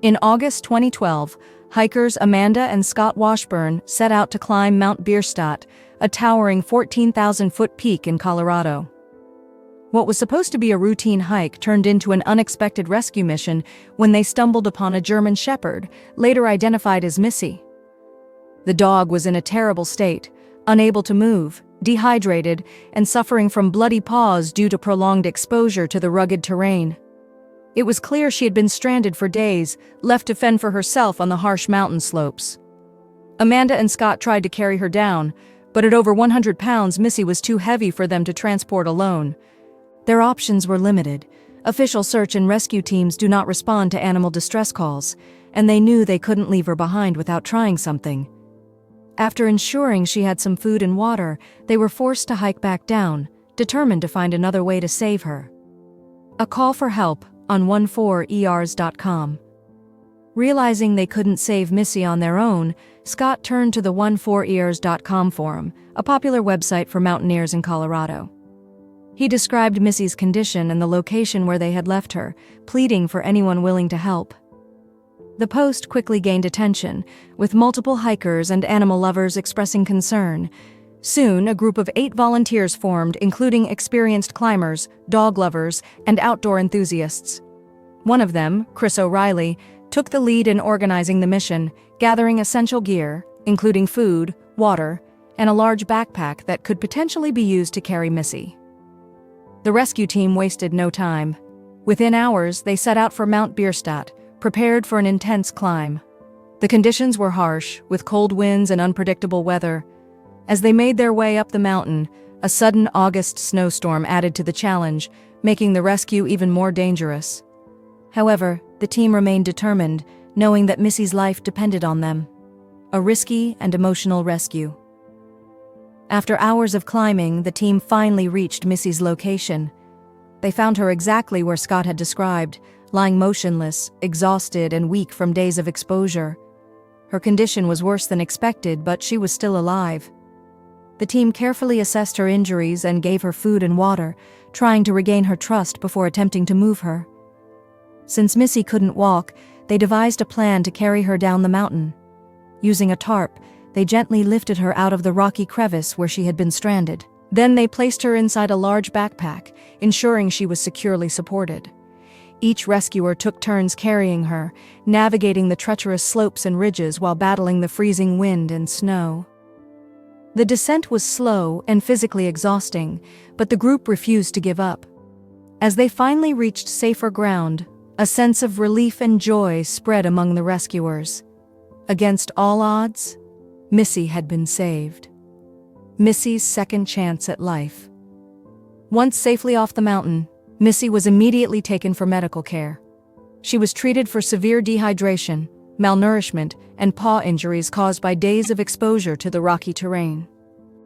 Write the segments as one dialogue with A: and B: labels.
A: In August 2012, hikers Amanda and Scott Washburn set out to climb Mount Bierstadt, a towering 14,000-foot peak in Colorado. What was supposed to be a routine hike turned into an unexpected rescue mission when they stumbled upon a German shepherd, later identified as Missy. The dog was in a terrible state, unable to move, dehydrated, and suffering from bloody paws due to prolonged exposure to the rugged terrain. It was clear she had been stranded for days, left to fend for herself on the harsh mountain slopes. Amanda and Scott tried to carry her down, but at over 100 pounds, Missy was too heavy for them to transport alone. Their options were limited. Official search and rescue teams do not respond to animal distress calls, and they knew they couldn't leave her behind without trying something. After ensuring she had some food and water, they were forced to hike back down, determined to find another way to save her. A call for help on 14ers.com. Realizing they couldn't save Missy on their own, Scott turned to the 14ers.com forum, a popular website for mountaineers in Colorado. He described Missy's condition and the location where they had left her, pleading for anyone willing to help. The post quickly gained attention, with multiple hikers and animal lovers expressing concern. Soon, a group of 8 volunteers formed, including experienced climbers, dog lovers, and outdoor enthusiasts. One of them, Chris O'Reilly, took the lead in organizing the mission, gathering essential gear, including food, water, and a large backpack that could potentially be used to carry Missy. The rescue team wasted no time. Within hours, they set out for Mount Bierstadt, prepared for an intense climb. The conditions were harsh, with cold winds and unpredictable weather. As they made their way up the mountain, a sudden August snowstorm added to the challenge, making the rescue even more dangerous. However, the team remained determined, knowing that Missy's life depended on them. A risky and emotional rescue. After hours of climbing, the team finally reached Missy's location. They found her exactly where Scott had described, lying motionless, exhausted, and weak from days of exposure. Her condition was worse than expected, but she was still alive. The team carefully assessed her injuries and gave her food and water, trying to regain her trust before attempting to move her. Since Missy couldn't walk, they devised a plan to carry her down the mountain. Using a tarp, they gently lifted her out of the rocky crevice where she had been stranded. Then they placed her inside a large backpack, ensuring she was securely supported. Each rescuer took turns carrying her, navigating the treacherous slopes and ridges while battling the freezing wind and snow. The descent was slow and physically exhausting, but the group refused to give up. As they finally reached safer ground, a sense of relief and joy spread among the rescuers. Against all odds, Missy had been saved. Missy's second chance at life. Once safely off the mountain, Missy was immediately taken for medical care. She was treated for severe dehydration, malnourishment, and paw injuries caused by days of exposure to the rocky terrain.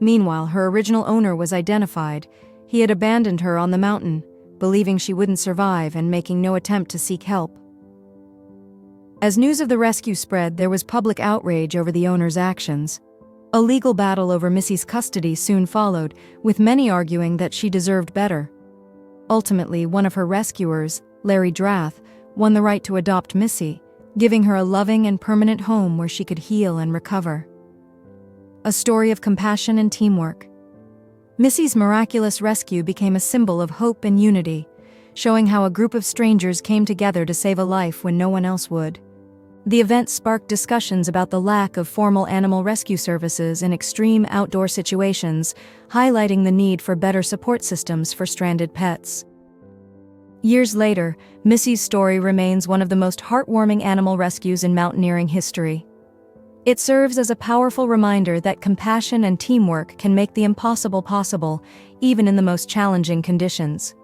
A: Meanwhile, her original owner was identified. He had abandoned her on the mountain, believing she wouldn't survive and making no attempt to seek help. As news of the rescue spread, there was public outrage over the owner's actions. A legal battle over Missy's custody soon followed, with many arguing that she deserved better. Ultimately, one of her rescuers, Larry Drath, won the right to adopt Missy, giving her a loving and permanent home where she could heal and recover. A story of compassion and teamwork. Missy's miraculous rescue became a symbol of hope and unity, showing how a group of strangers came together to save a life when no one else would. The event sparked discussions about the lack of formal animal rescue services in extreme outdoor situations, highlighting the need for better support systems for stranded pets. Years later, Missy's story remains one of the most heartwarming animal rescues in mountaineering history. It serves as a powerful reminder that compassion and teamwork can make the impossible possible, even in the most challenging conditions.